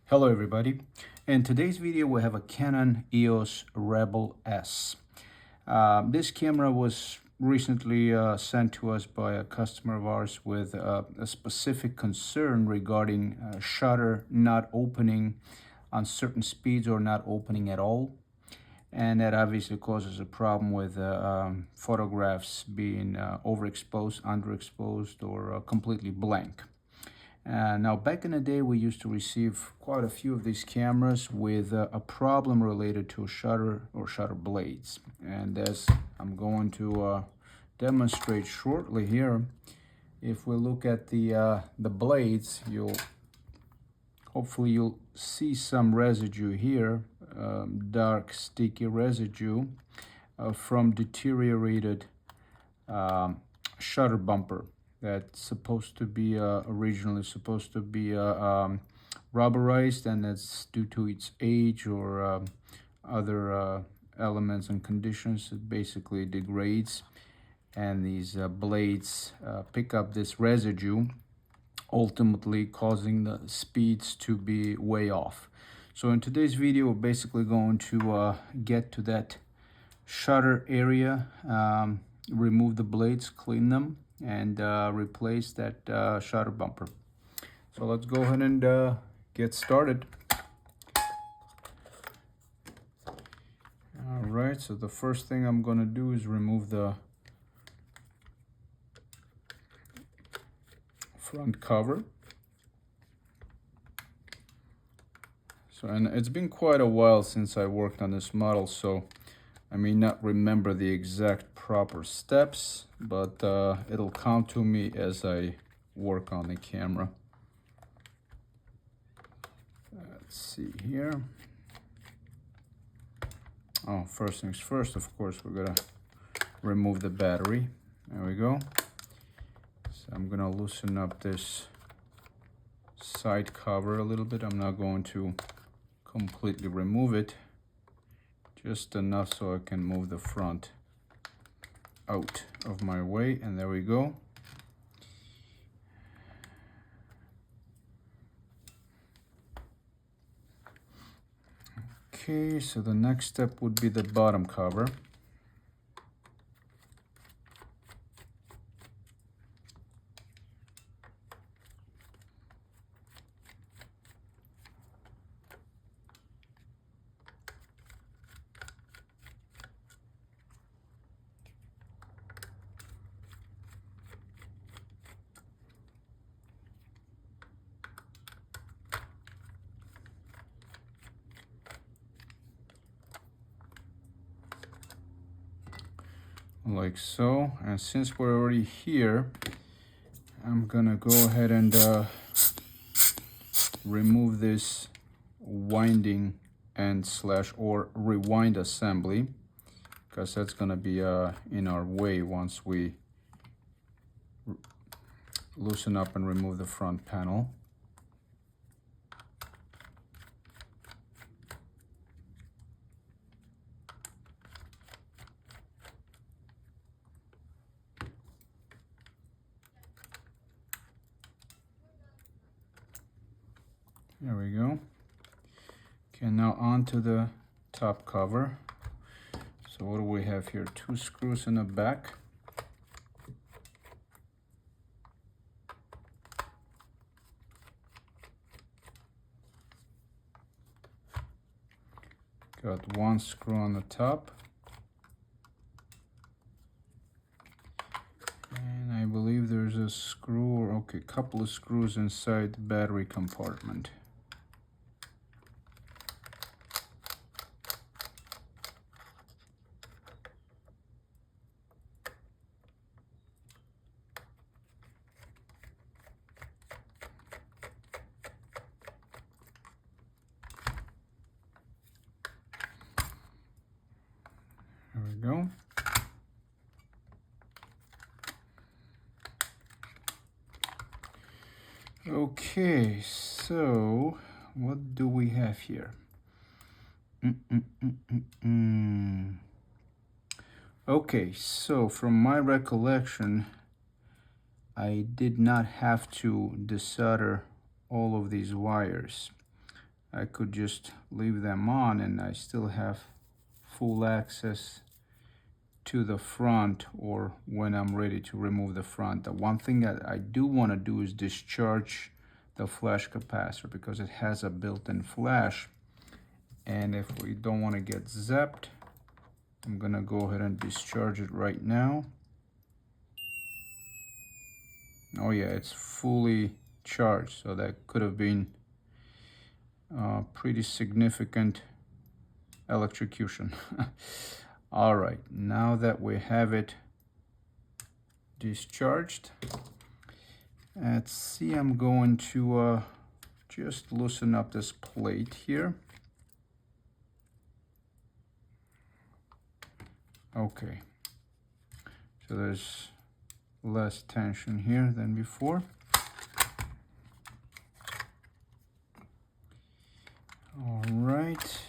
Hello everybody. In today's video we have a Canon EOS Rebel S. This camera was recently sent to us by a customer of ours with a specific concern regarding shutter not opening on certain speeds or not opening at all. And that obviously causes a problem with photographs being overexposed, underexposed, or completely blank. Now, back in the day, we used to receive quite a few of these cameras with a problem related to shutter or shutter blades. And as I'm going to demonstrate shortly here, if we look at the blades, hopefully you'll see some residue here, dark sticky residue from deteriorated shutter bumper. That's supposed to be originally supposed to be rubberized, and that's due to its age or other elements and conditions. It basically degrades, and these blades pick up this residue, ultimately causing the speeds to be way off. So in today's video, we're basically going to get to that shutter area, remove the blades, clean them, and replace that shutter bumper. So let's go ahead and get started. All right, so the first thing I'm going to do is remove the front cover. So, and it's been quite a while since I worked on this model, so I may not remember the exact proper steps, but it'll come to me as I work on the camera. Let's see here. Oh, first things first, of course, we're gonna remove the battery. There we go. So I'm gonna loosen up this side cover a little bit. I'm not going to completely remove it, just enough so I can move the front out of my way, and there we go. Okay, so the next step would be the bottom cover. Like so. And since we're already here, I'm gonna go ahead and remove this winding and slash or rewind assembly, because that's gonna be in our way once we loosen up and remove the front panel. There we go. Okay, now onto the top cover. So what do we have here? 2 screws in the back. Got 1 screw on the top. And I believe there's a screw, or okay, couple of screws inside the battery compartment. There we go. Okay, so what do we have here? Okay, so from my recollection, I did not have to desolder all of these wires. I could just leave them on and I still have full access to the front, or when I'm ready to remove the front. The one thing that I do want to do is discharge the flash capacitor because it has a built-in flash, and if we don't want to get zapped, I'm gonna go ahead and discharge it right now. Oh yeah, it's fully charged, so that could have been pretty significant electrocution. All right, now that we have it discharged, let's see, I'm going to just loosen up this plate here. Okay, so there's less tension here than before. All right.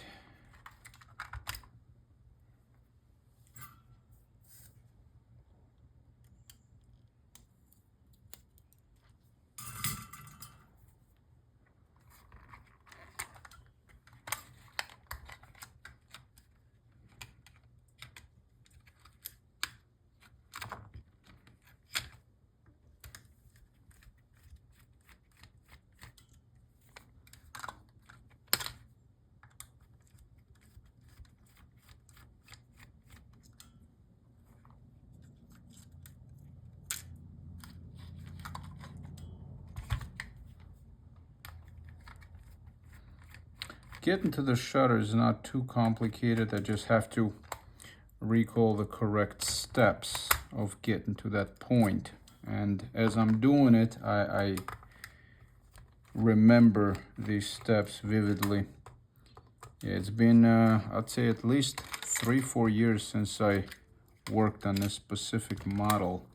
Getting to the shutter is not too complicated. I just have to recall the correct steps of getting to that point. And as I'm doing it, I remember these steps vividly. It's been, I'd say, at least 3-4 years since I worked on this specific model.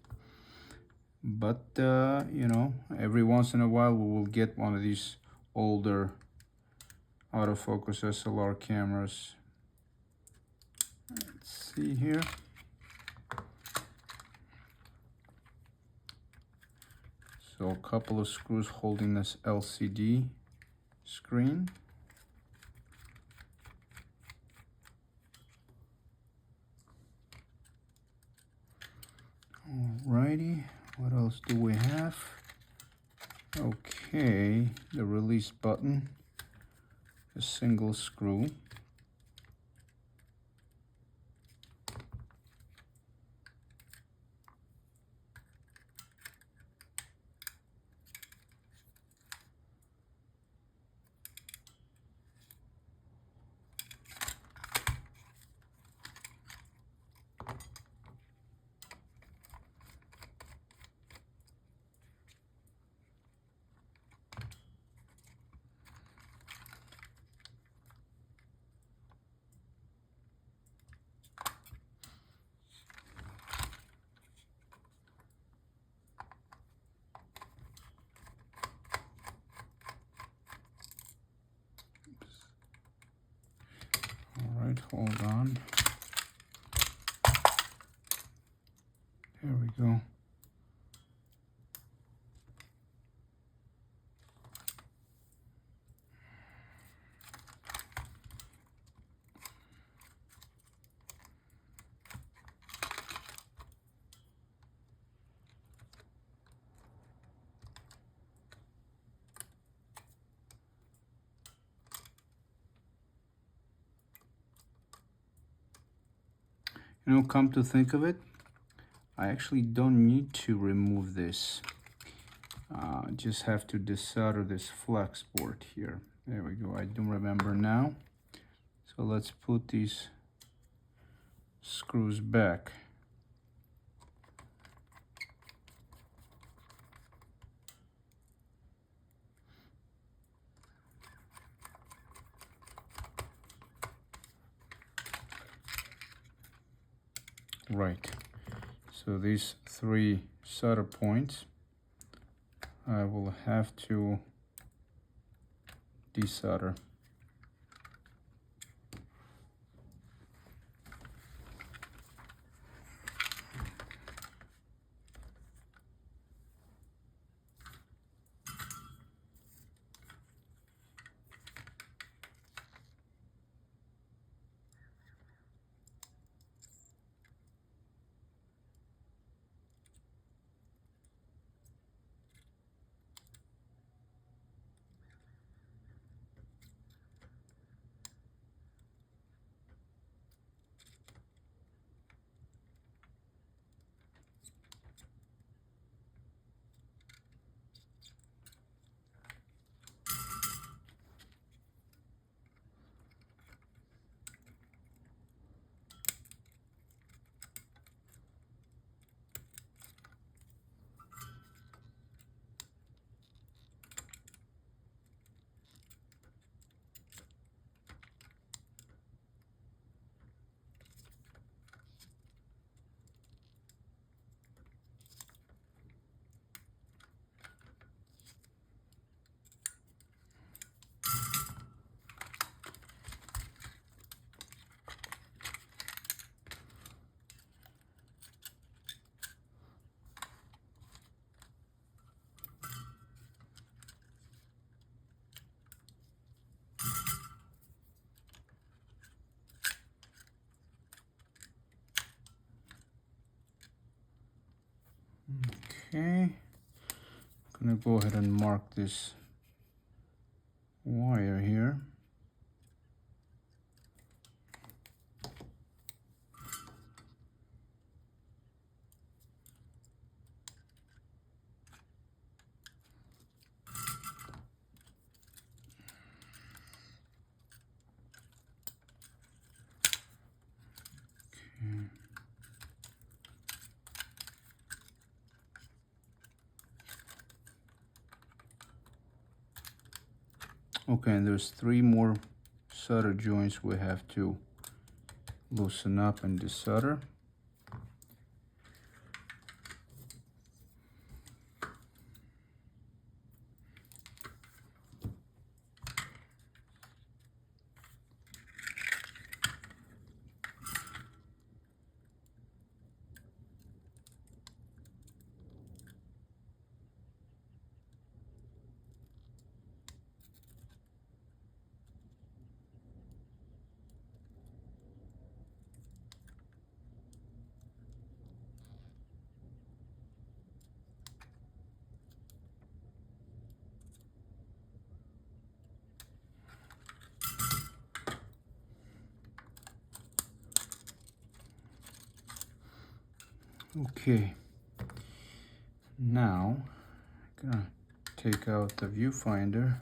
But, you know, every once in a while we will get one of these older autofocus SLR cameras. Let's see here. So a couple of screws holding this LCD screen. Alrighty, what else do we have? Okay, the release button, a single screw. Hold on. There we go. You know, come to think of it, I actually don't need to remove this. Just have to desolder this flex board here. There we go, I do remember now. So let's put these screws back. Right, so these 3 solder points I will have to desolder. Okay, I'm gonna go ahead and mark this wire here. Okay, and there's 3 more solder joints we have to loosen up and desolder. Okay, now I'm gonna take out the viewfinder.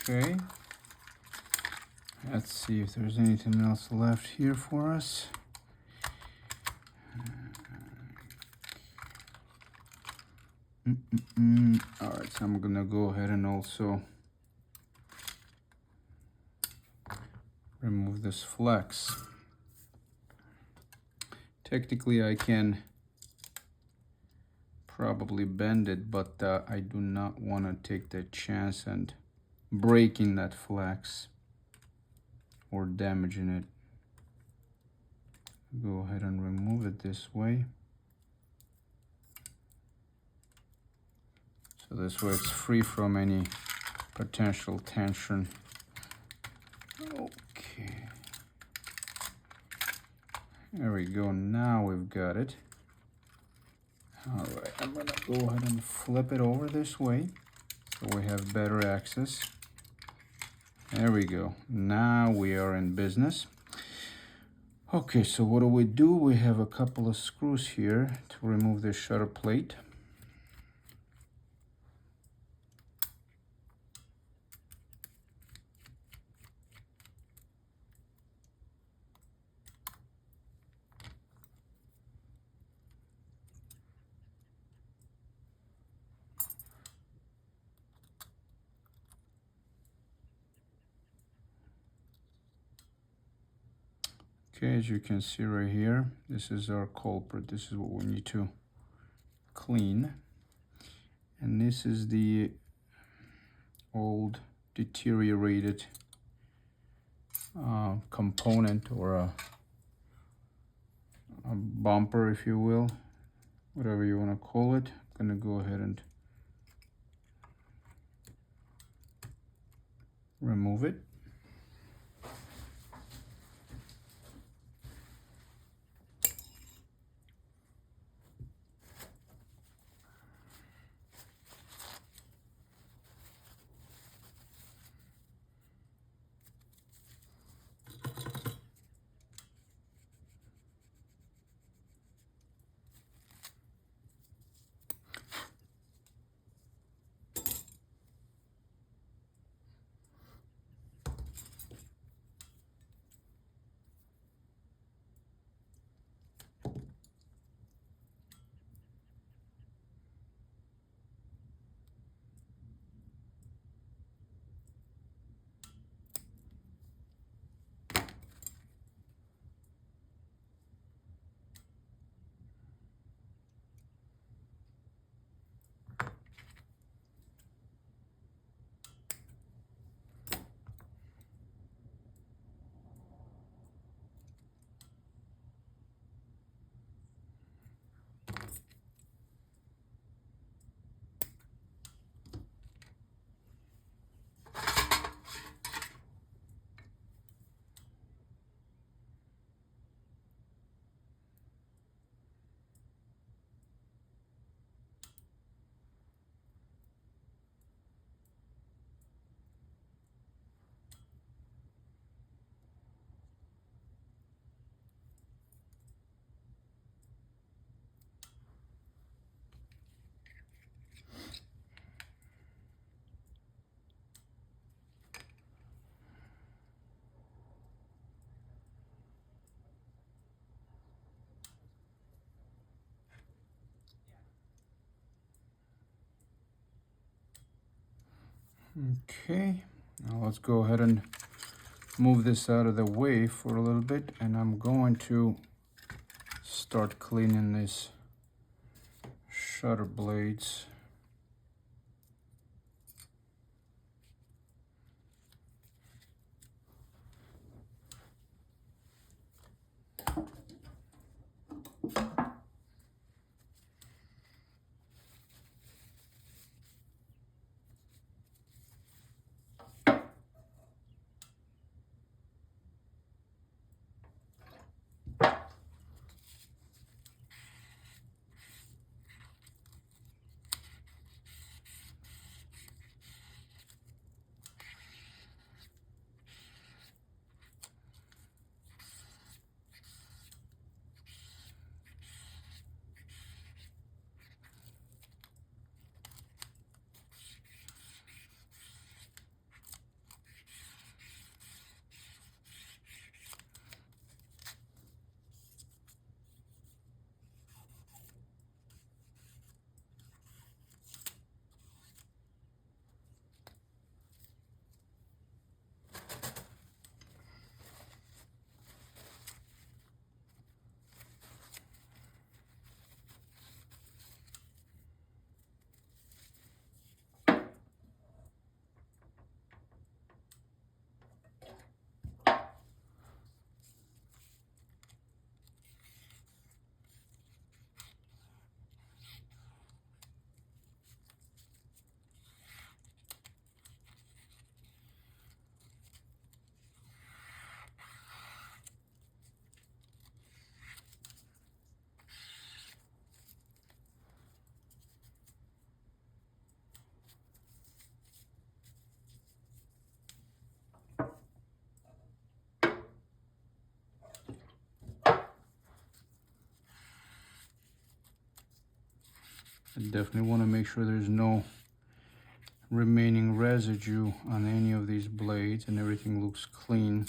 Okay, let's see if there's anything else left here for us. All right, so I'm gonna go ahead and also remove this flex. Technically I can probably bend it, but I do not want to take the chance and breaking that flex or damaging it. Go ahead and remove it this way. So this way it's free from any potential tension. Okay. There we go, now we've got it. All right, I'm gonna go ahead and flip it over this way so we have better access. There we go, now we are in business. Okay, so what do? We have a couple of screws here to remove the shutter plate. Okay, as you can see right here, this is our culprit. This is what we need to clean. And this is the old deteriorated component, or a bumper, if you will, whatever you want to call it. I'm gonna go ahead and remove it. Okay, now let's go ahead and move this out of the way for a little bit, and I'm going to start cleaning these shutter blades. I definitely want to make sure there's no remaining residue on any of these blades and everything looks clean.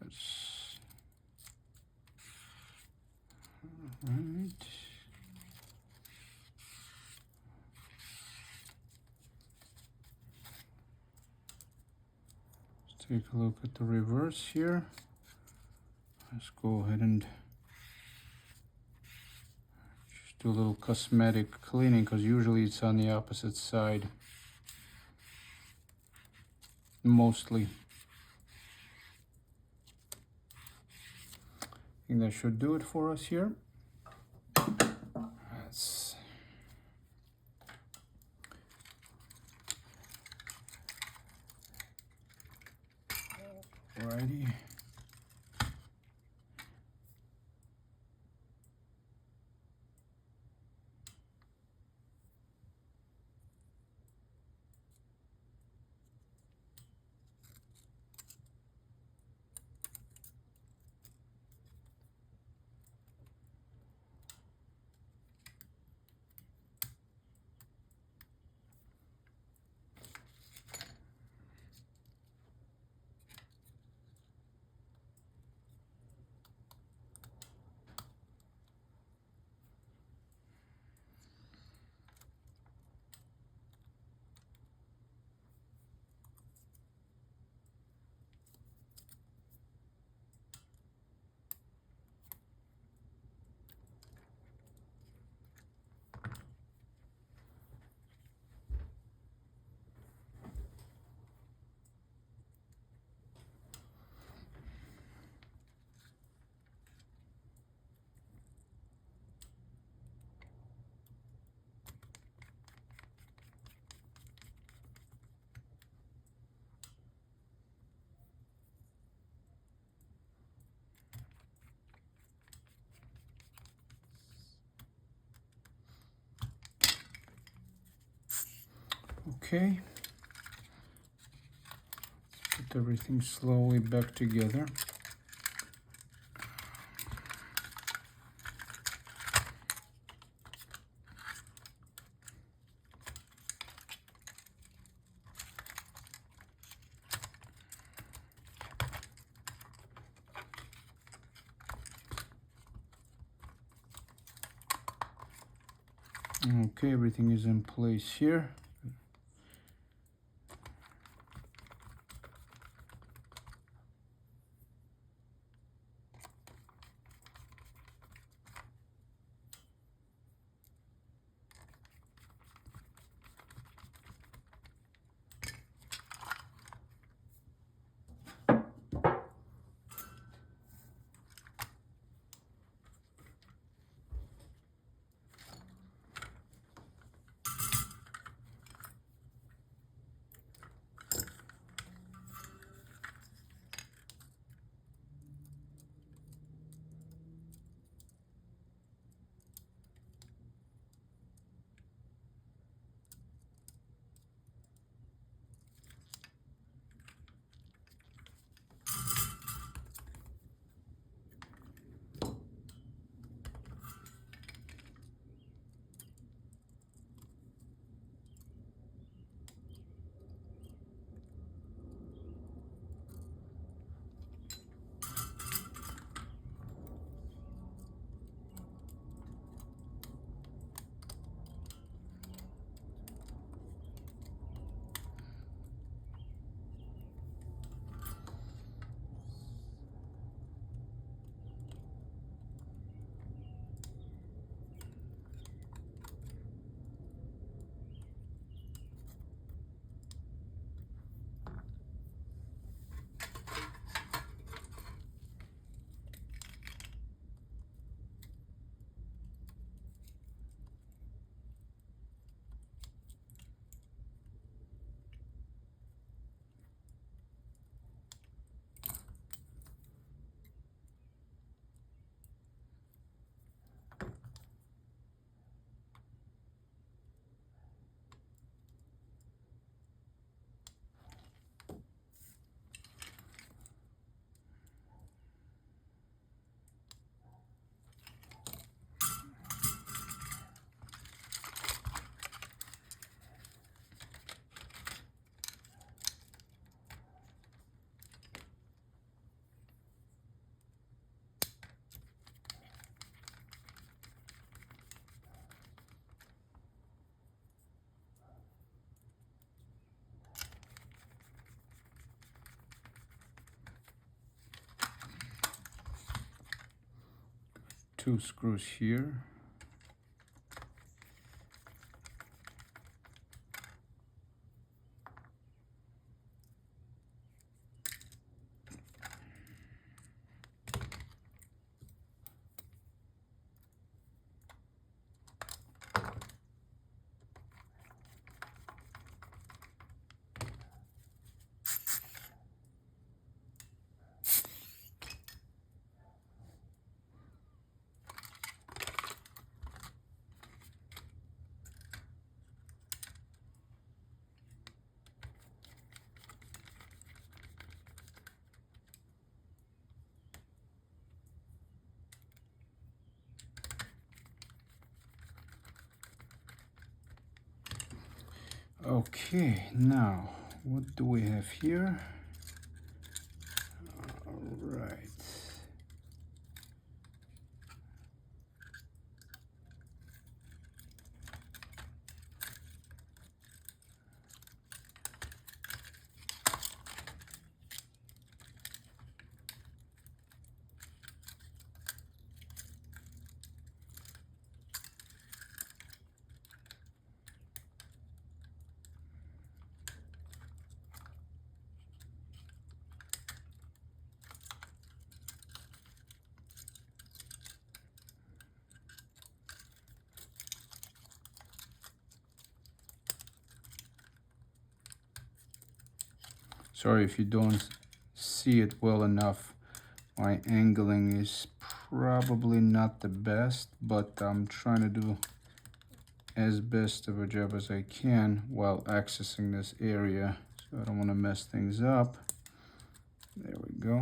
That's all right. Let's take a look at the reverse here. Let's go ahead and just do a little cosmetic cleaning, because usually it's on the opposite side. Mostly. I think that should do it for us here. That's alrighty. Okay. Put everything slowly back together. Okay, everything is in place here. 2 screws here. Okay, now what do we have here? All right. Sorry if you don't see it well enough. My angling is probably not the best, but I'm trying to do as best of a job as I can while accessing this area. So I don't want to mess things up. There we go.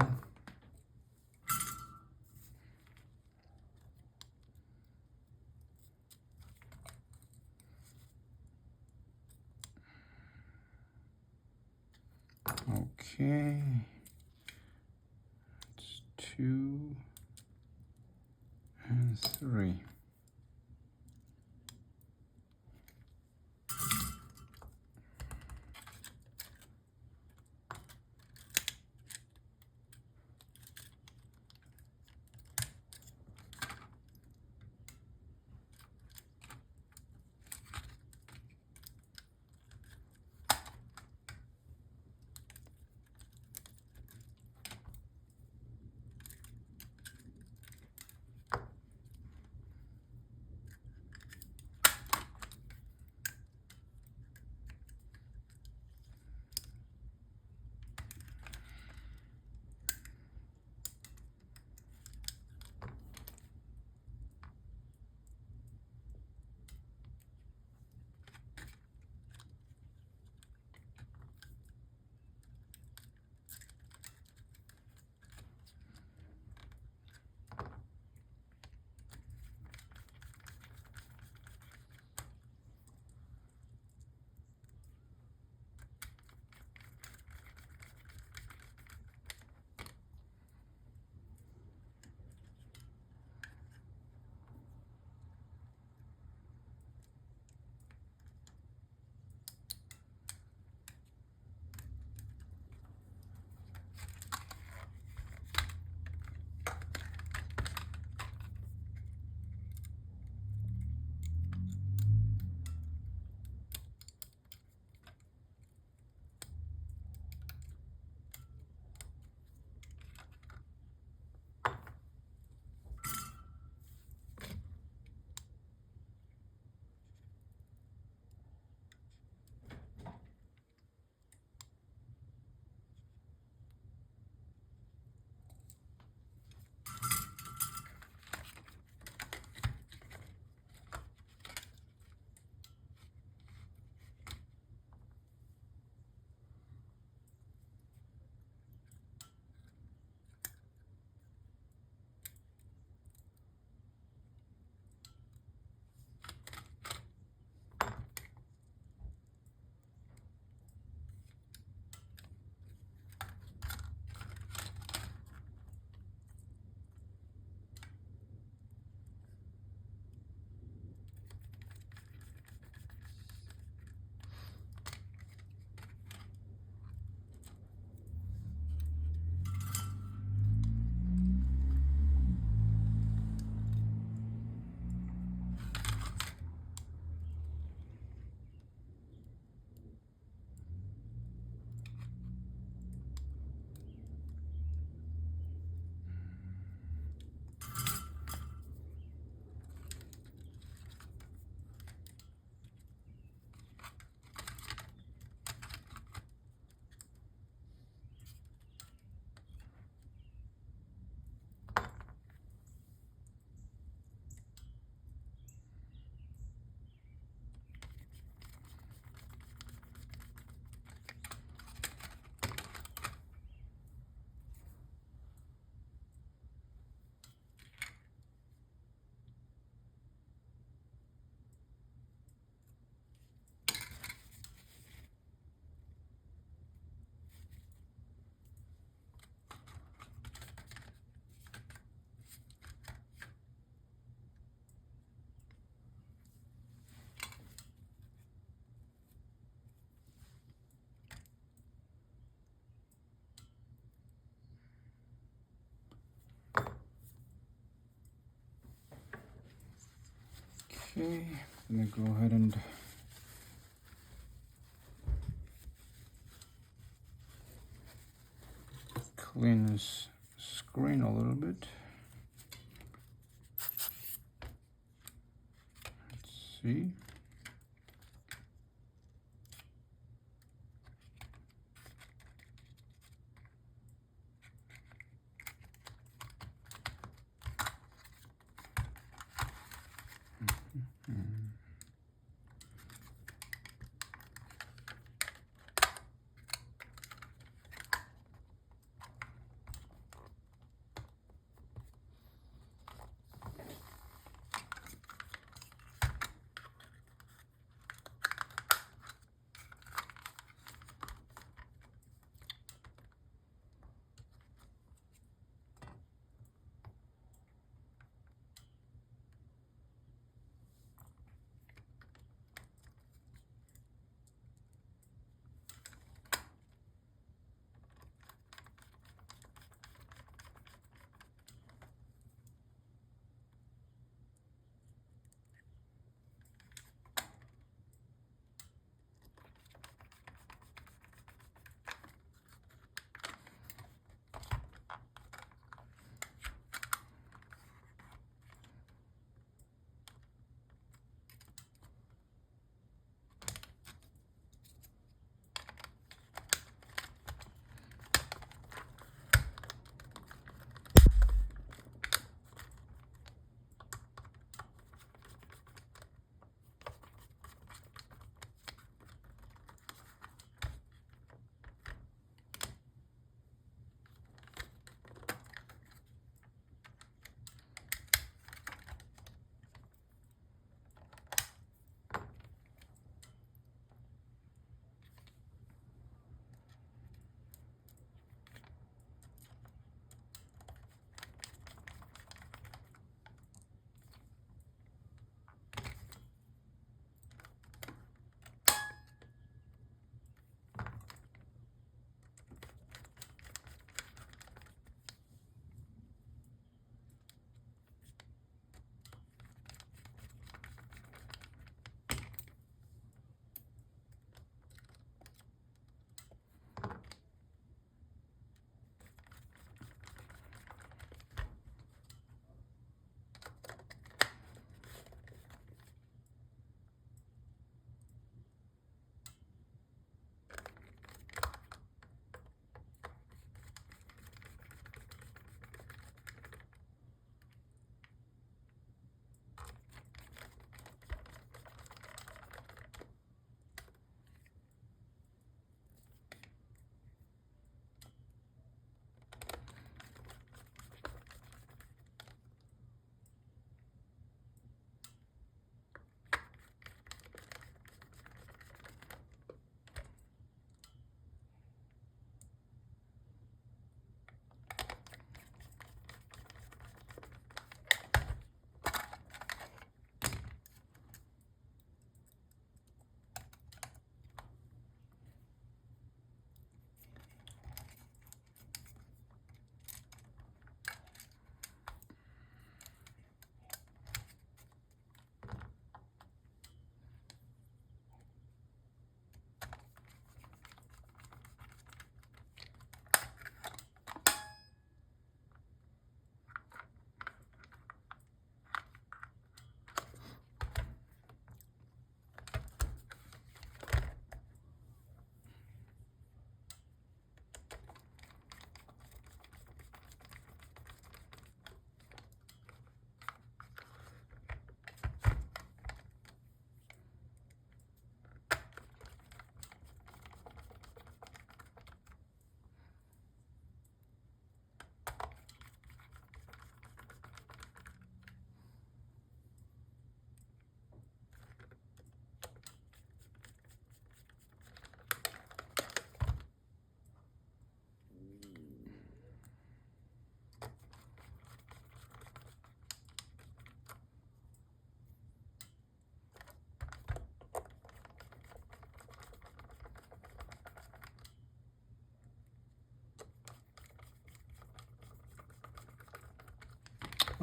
Okay. It's 2 and 3. Okay, I'm gonna go ahead and clean this screen a little bit. Let's see.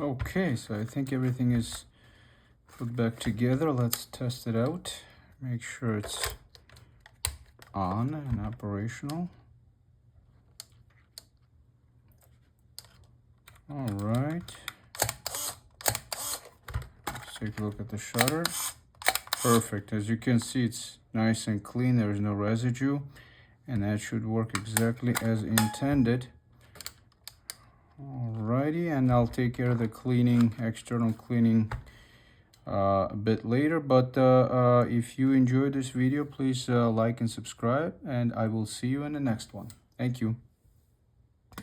Okay, so I think everything is put back together. Let's test it out. Make sure it's on and operational. All right. Let's take a look at the shutter. Perfect. As you can see, it's nice and clean. There's no residue, and that should work exactly as intended. Alrighty, and I'll take care of the cleaning, external cleaning, a bit later. But if you enjoyed this video, please like and subscribe, and I will see you in the next one. Thank you.